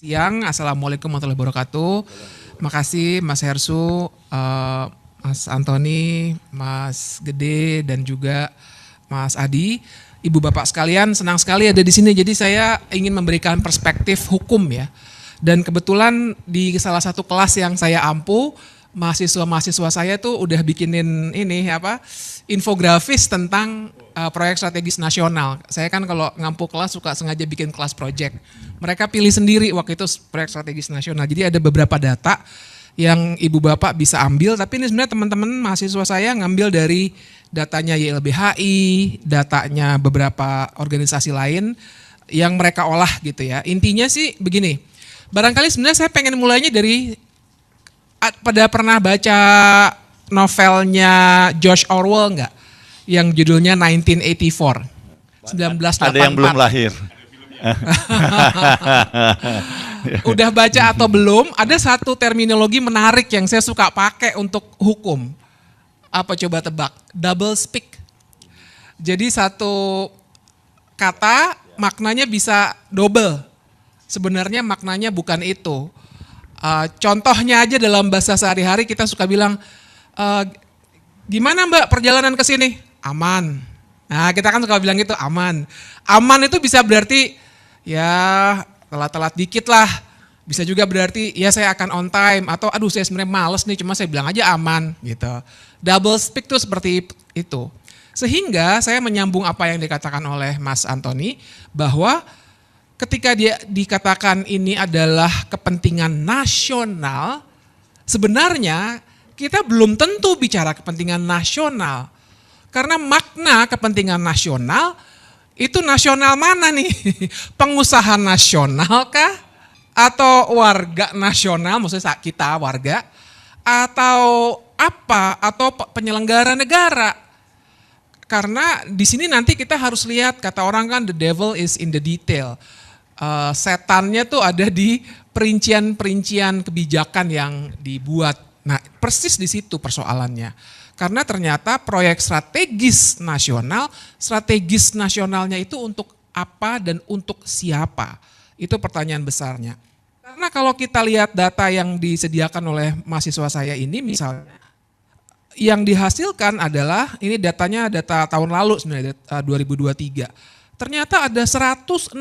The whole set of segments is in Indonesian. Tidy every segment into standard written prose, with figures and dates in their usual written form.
Siang, Assalamualaikum warahmatullahi wabarakatuh. Makasih Mas Hersu, Mas Antoni, Mas Gede, dan juga Mas Adi. Ibu bapak sekalian, senang sekali ada di sini. Jadi saya ingin memberikan perspektif hukum ya. Dan kebetulan di salah satu kelas yang saya ampu, mahasiswa-mahasiswa saya tuh udah bikinin infografis tentang proyek strategis nasional. Saya kan kalau ngampu kelas suka sengaja bikin kelas project. Mereka pilih sendiri waktu itu proyek strategis nasional. Jadi ada beberapa data yang ibu bapak bisa ambil, tapi ini sebenarnya teman-teman mahasiswa saya ngambil dari datanya YLBHI, datanya beberapa organisasi lain yang mereka olah gitu ya. Intinya sih begini, barangkali sebenarnya saya pengen mulainya dari, pada pernah baca novelnya George Orwell enggak? Yang judulnya 1984. 1984. Ada yang belum lahir. Udah baca atau belum? Ada satu terminologi menarik yang saya suka pakai untuk hukum. Apa coba tebak? Double speak. Jadi satu kata maknanya bisa double. Sebenarnya maknanya bukan itu. Contohnya aja dalam bahasa sehari-hari kita suka bilang, gimana Mbak perjalanan ke sini? Aman. Nah kita kan suka bilang gitu, aman. Aman itu bisa berarti ya telat-telat dikit lah. Bisa juga berarti ya saya akan on time, atau aduh saya sebenarnya males nih cuma saya bilang aja aman gitu. Double speak tuh seperti itu. Sehingga saya menyambung apa yang dikatakan oleh Mas Antoni, bahwa ketika dia dikatakan ini adalah kepentingan nasional, sebenarnya kita belum tentu bicara kepentingan nasional. Karena makna kepentingan nasional, itu nasional mana nih? Pengusaha nasional kah? Atau warga nasional, maksudnya kita warga? Atau apa? Atau penyelenggara negara? Karena di sini nanti kita harus lihat, kata orang kan the devil is in the detail. Setannya tuh ada di perincian-perincian kebijakan yang dibuat. Nah, persis di situ persoalannya. Karena ternyata proyek strategis nasionalnya itu untuk apa dan untuk siapa? Itu pertanyaan besarnya. Karena kalau kita lihat data yang disediakan oleh mahasiswa saya ini misalnya, yang dihasilkan adalah, ini datanya data tahun lalu sebenarnya, 2023. Ternyata ada 106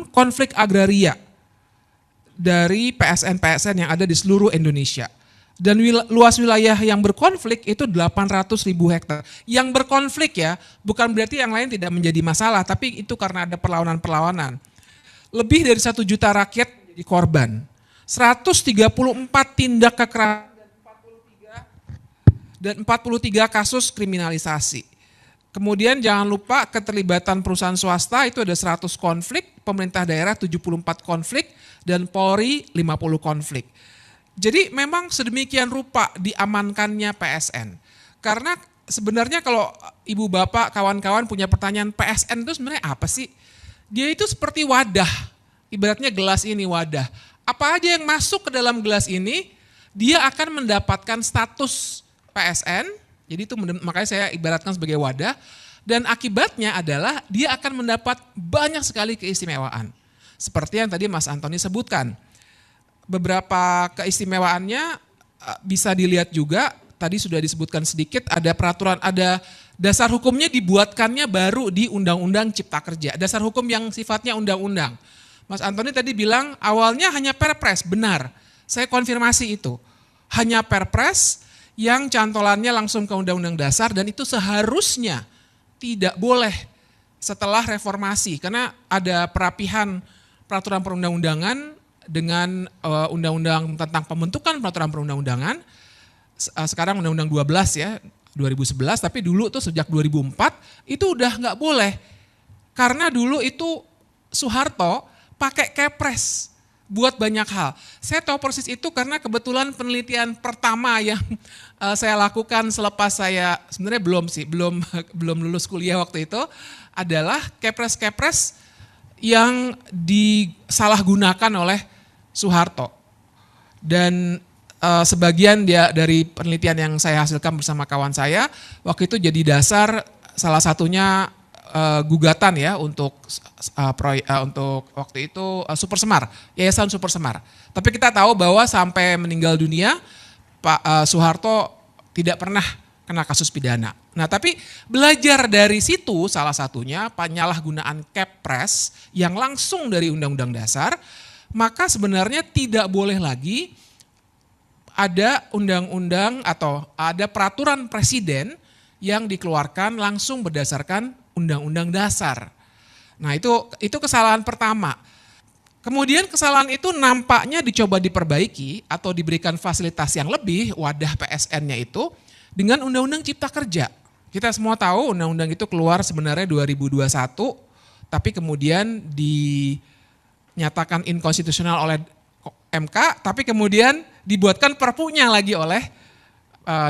konflik agraria dari PSN-PSN yang ada di seluruh Indonesia. Dan luas wilayah yang berkonflik itu 800.000 hektar. Yang berkonflik ya, bukan berarti yang lain tidak menjadi masalah, tapi itu karena ada perlawanan-perlawanan. Lebih dari 1 juta rakyat jadi korban. 134 tindak kekerasan dan 43 kasus kriminalisasi. Kemudian jangan lupa keterlibatan perusahaan swasta itu ada 100 konflik, pemerintah daerah 74 konflik, dan Polri 50 konflik. Jadi memang sedemikian rupa diamankannya PSN. Karena sebenarnya kalau ibu bapak, kawan-kawan punya pertanyaan, PSN itu sebenarnya apa sih? Dia itu seperti wadah, ibaratnya gelas ini wadah. Apa aja yang masuk ke dalam gelas ini, dia akan mendapatkan status PSN, jadi itu makanya saya ibaratkan sebagai wadah, dan akibatnya adalah dia akan mendapat banyak sekali keistimewaan. Seperti yang tadi Mas Antoni sebutkan. Beberapa keistimewaannya bisa dilihat juga, tadi sudah disebutkan sedikit, ada peraturan, ada dasar hukumnya dibuatkannya baru di Undang-Undang Cipta Kerja. Dasar hukum yang sifatnya undang-undang. Mas Antoni tadi bilang awalnya hanya perpres, benar. Saya konfirmasi itu. Hanya perpres yang cantolannya langsung ke Undang-Undang Dasar, dan itu seharusnya tidak boleh setelah reformasi. Karena ada perapihan peraturan perundang-undangan dengan undang-undang tentang pembentukan peraturan perundang-undangan, sekarang undang-undang 12 ya, 2011, tapi dulu tuh sejak 2004 itu udah nggak boleh. Karena dulu itu Soeharto pakai kepres buat banyak hal. Saya tahu persis itu karena kebetulan penelitian pertama yang saya lakukan selepas saya, sebenarnya belum lulus kuliah waktu itu, adalah kepres-kepres yang disalahgunakan oleh Soeharto. Dan sebagian dari penelitian yang saya hasilkan bersama kawan saya, waktu itu jadi dasar salah satunya gugatan ya untuk untuk waktu itu Super Semar, Yayasan Super Semar. Tapi kita tahu bahwa sampai meninggal dunia Pak Soeharto tidak pernah kena kasus pidana. Nah tapi belajar dari situ salah satunya penyalahgunaan Kepres yang langsung dari Undang-Undang Dasar, maka sebenarnya tidak boleh lagi ada undang-undang atau ada peraturan presiden yang dikeluarkan langsung berdasarkan Undang-Undang Dasar. Nah itu kesalahan pertama. Kemudian kesalahan itu nampaknya dicoba diperbaiki atau diberikan fasilitas yang lebih wadah PSN-nya itu dengan Undang-Undang Cipta Kerja. Kita semua tahu undang-undang itu keluar sebenarnya 2021, tapi kemudian dinyatakan inkonstitusional oleh MK, tapi kemudian dibuatkan perpunya lagi oleh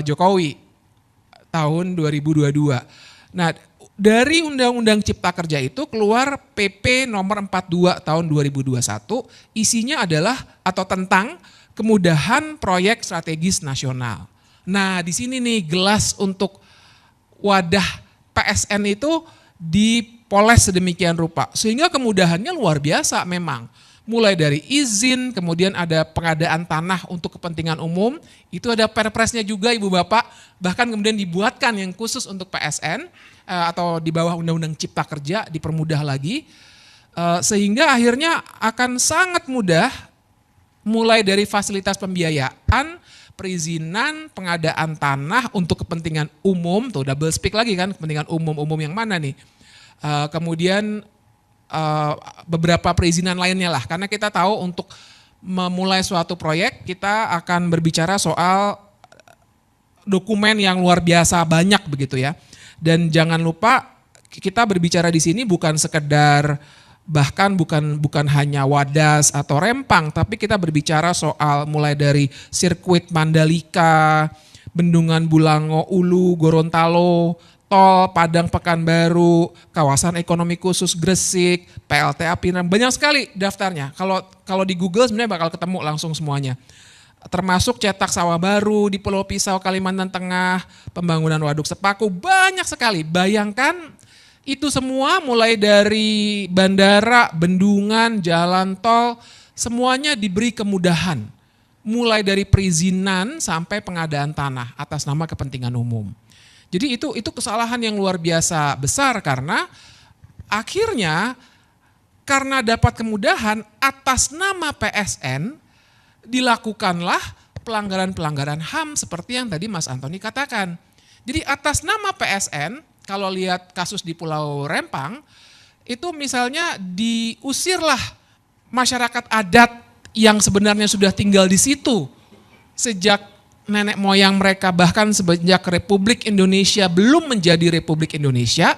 Jokowi tahun 2022. Nah, dari Undang-Undang Cipta Kerja itu keluar PP nomor 42 tahun 2021, isinya adalah atau tentang kemudahan proyek strategis nasional. Nah, di sini nih gelas untuk wadah PSN itu dipoles sedemikian rupa sehingga kemudahannya luar biasa memang. Mulai dari izin, kemudian ada pengadaan tanah untuk kepentingan umum, itu ada perpresnya juga Ibu Bapak, bahkan kemudian dibuatkan yang khusus untuk PSN atau di bawah Undang-Undang Cipta Kerja dipermudah lagi, sehingga akhirnya akan sangat mudah mulai dari fasilitas pembiayaan, perizinan, pengadaan tanah untuk kepentingan umum, tuh double speak lagi kan, kepentingan umum yang mana nih, kemudian beberapa perizinan lainnya lah, karena kita tahu untuk memulai suatu proyek kita akan berbicara soal dokumen yang luar biasa banyak begitu ya. Dan jangan lupa kita berbicara di sini bukan sekedar bahkan bukan hanya Wadas atau Rempang, tapi kita berbicara soal mulai dari sirkuit Mandalika, Bendungan Bulango Ulu, Gorontalo, tol Padang Pekanbaru, kawasan ekonomi khusus Gresik, PLTA Pinang, banyak sekali daftarnya. Kalau di Google sebenarnya bakal ketemu langsung semuanya. Termasuk cetak sawah baru di Pulau Pisau, Kalimantan Tengah, pembangunan waduk Sepaku, banyak sekali. Bayangkan itu semua mulai dari bandara, bendungan, jalan tol, semuanya diberi kemudahan. Mulai dari perizinan sampai pengadaan tanah atas nama kepentingan umum. Jadi itu kesalahan yang luar biasa besar karena akhirnya karena dapat kemudahan atas nama PSN dilakukanlah pelanggaran-pelanggaran HAM seperti yang tadi Mas Antoni katakan. Jadi atas nama PSN kalau lihat kasus di Pulau Rempang itu misalnya diusirlah masyarakat adat yang sebenarnya sudah tinggal di situ sejak nenek moyang mereka, bahkan sejak Republik Indonesia belum menjadi Republik Indonesia,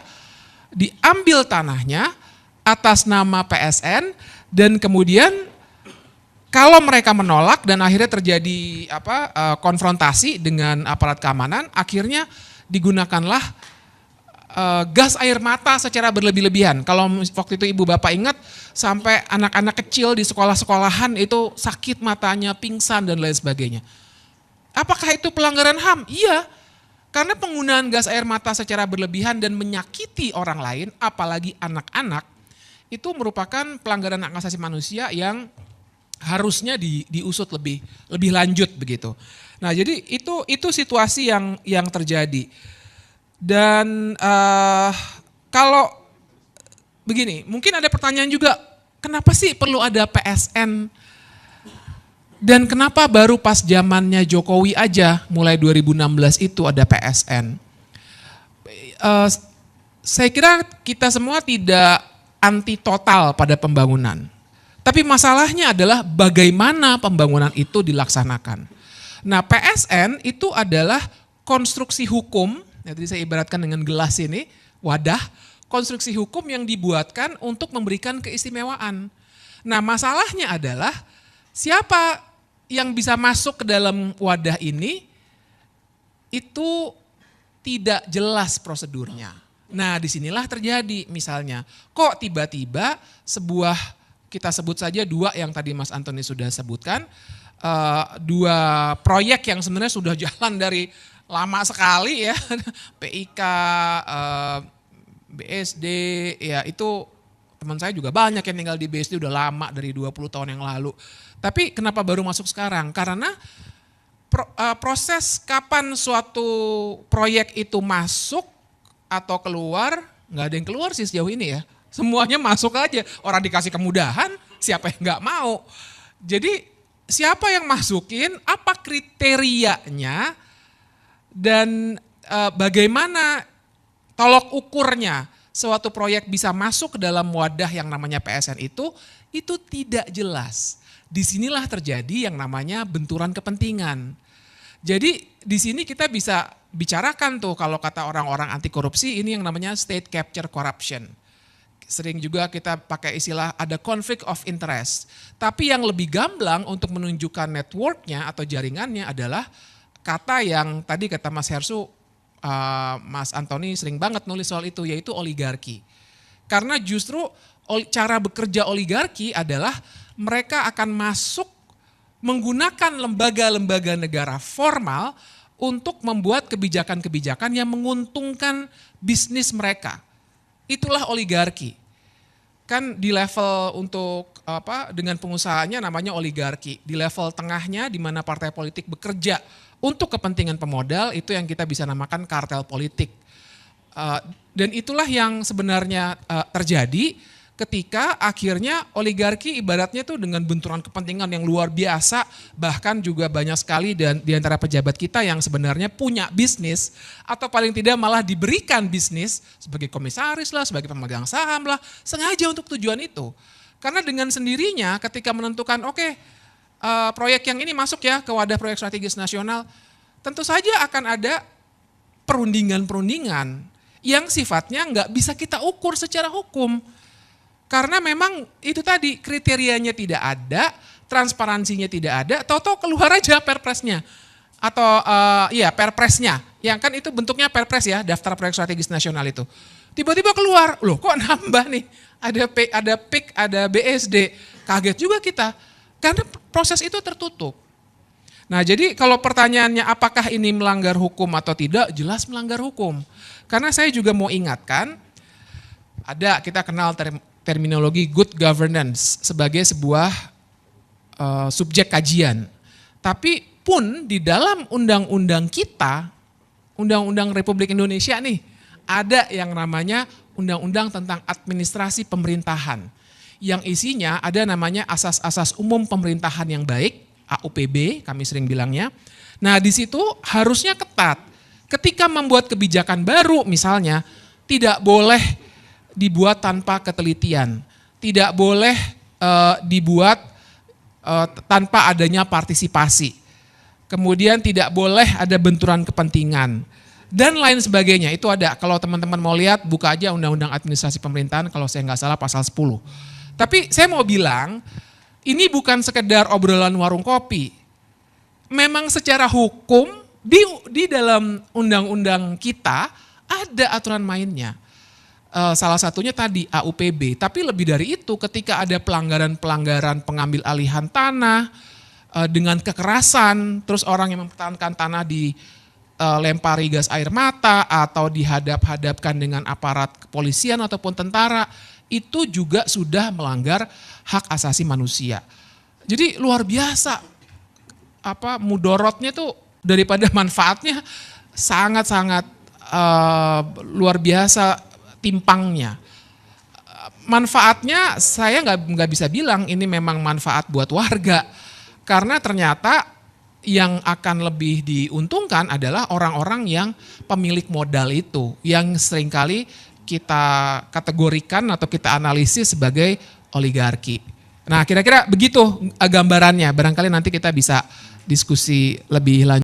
diambil tanahnya atas nama PSN dan kemudian kalau mereka menolak dan akhirnya terjadi konfrontasi dengan aparat keamanan, akhirnya digunakanlah gas air mata secara berlebih-lebihan. Kalau waktu itu Ibu Bapak ingat sampai anak-anak kecil di sekolah-sekolahan itu sakit matanya, pingsan dan lain sebagainya. Apakah itu pelanggaran HAM? Iya, karena penggunaan gas air mata secara berlebihan dan menyakiti orang lain, apalagi anak-anak, itu merupakan pelanggaran hak asasi manusia yang harusnya diusut lebih lanjut begitu. Nah, jadi itu situasi yang terjadi. Dan kalau begini, mungkin ada pertanyaan juga, kenapa sih perlu ada PSN? Dan kenapa baru pas zamannya Jokowi aja, mulai 2016 itu ada PSN? Saya kira kita semua tidak anti total pada pembangunan. Tapi masalahnya adalah bagaimana pembangunan itu dilaksanakan. Nah, PSN itu adalah konstruksi hukum, jadi saya ibaratkan dengan gelas ini, wadah, konstruksi hukum yang dibuatkan untuk memberikan keistimewaan. Nah, masalahnya adalah siapa yang bisa masuk ke dalam wadah ini itu tidak jelas prosedurnya. Nah, disinilah terjadi misalnya, kok tiba-tiba sebuah, kita sebut saja dua yang tadi Mas Antoni sudah sebutkan, dua proyek yang sebenarnya sudah jalan dari lama sekali ya, PIK BSD, ya itu teman saya juga banyak yang tinggal di BSD udah lama dari 20 tahun yang lalu. Tapi kenapa baru masuk sekarang? Karena proses kapan suatu proyek itu masuk atau keluar, nggak ada yang keluar sih sejauh ini ya. Semuanya masuk aja, orang dikasih kemudahan, siapa yang nggak mau. Jadi siapa yang masukin, apa kriterianya, dan bagaimana tolok ukurnya suatu proyek bisa masuk ke dalam wadah yang namanya PSN itu tidak jelas. Disinilah terjadi yang namanya benturan kepentingan. Jadi di sini kita bisa bicarakan tuh kalau kata orang-orang anti korupsi ini yang namanya state capture corruption. Sering juga kita pakai istilah ada conflict of interest. Tapi yang lebih gamblang untuk menunjukkan networknya atau jaringannya adalah kata yang tadi kata Mas Hersu, Mas Antoni sering banget nulis soal itu, yaitu oligarki. Karena justru cara bekerja oligarki adalah mereka akan masuk menggunakan lembaga-lembaga negara formal untuk membuat kebijakan-kebijakan yang menguntungkan bisnis mereka. Itulah oligarki. Kan di level untuk dengan pengusahanya namanya oligarki. Di level tengahnya di mana partai politik bekerja untuk kepentingan pemodal itu yang kita bisa namakan kartel politik. Dan itulah yang sebenarnya terjadi ketika akhirnya oligarki ibaratnya tuh dengan benturan kepentingan yang luar biasa, bahkan juga banyak sekali dan di antara pejabat kita yang sebenarnya punya bisnis atau paling tidak malah diberikan bisnis sebagai komisaris lah, sebagai pemegang saham lah, sengaja untuk tujuan itu. Karena dengan sendirinya ketika menentukan proyek yang ini masuk ya ke wadah proyek strategis nasional, tentu saja akan ada perundingan-perundingan yang sifatnya nggak bisa kita ukur secara hukum. Karena memang itu tadi kriterianya tidak ada, transparansinya tidak ada, tahu-tahu keluar aja perpresnya. Atau perpresnya, yang kan itu bentuknya perpres ya, daftar proyek strategis nasional itu. Tiba-tiba keluar, loh kok nambah nih, ada PIK, ada BSD, kaget juga kita. Karena proses itu tertutup. Nah jadi kalau pertanyaannya apakah ini melanggar hukum atau tidak, jelas melanggar hukum. Karena saya juga mau ingatkan, kita kenal terminologi good governance sebagai sebuah subjek kajian. Tapi pun di dalam undang-undang kita, Undang-Undang Republik Indonesia nih, ada yang namanya Undang-Undang tentang Administrasi Pemerintahan. Yang isinya ada namanya asas-asas umum pemerintahan yang baik, AUPB kami sering bilangnya. Nah di situ harusnya ketat. Ketika membuat kebijakan baru misalnya, tidak boleh dibuat tanpa ketelitian, tidak boleh dibuat tanpa adanya partisipasi, kemudian tidak boleh ada benturan kepentingan, dan lain sebagainya. Itu ada, kalau teman-teman mau lihat buka aja Undang-Undang Administrasi Pemerintahan kalau saya nggak salah pasal 10. Tapi saya mau bilang, ini bukan sekedar obrolan warung kopi. Memang secara hukum di dalam undang-undang kita ada aturan mainnya. Salah satunya tadi AUPB, tapi lebih dari itu ketika ada pelanggaran-pelanggaran pengambil alihan tanah dengan kekerasan, terus orang yang mempertahankan tanah dilempari gas air mata atau dihadap-hadapkan dengan aparat kepolisian ataupun tentara, itu juga sudah melanggar hak asasi manusia. Jadi luar biasa, mudorotnya tuh daripada manfaatnya sangat-sangat luar biasa timpangnya. Manfaatnya saya nggak bisa bilang ini memang manfaat buat warga, karena ternyata yang akan lebih diuntungkan adalah orang-orang yang pemilik modal itu, yang seringkali kita kategorikan atau kita analisis sebagai oligarki. Nah kira-kira begitu gambarannya, barangkali nanti kita bisa diskusi lebih lanjut.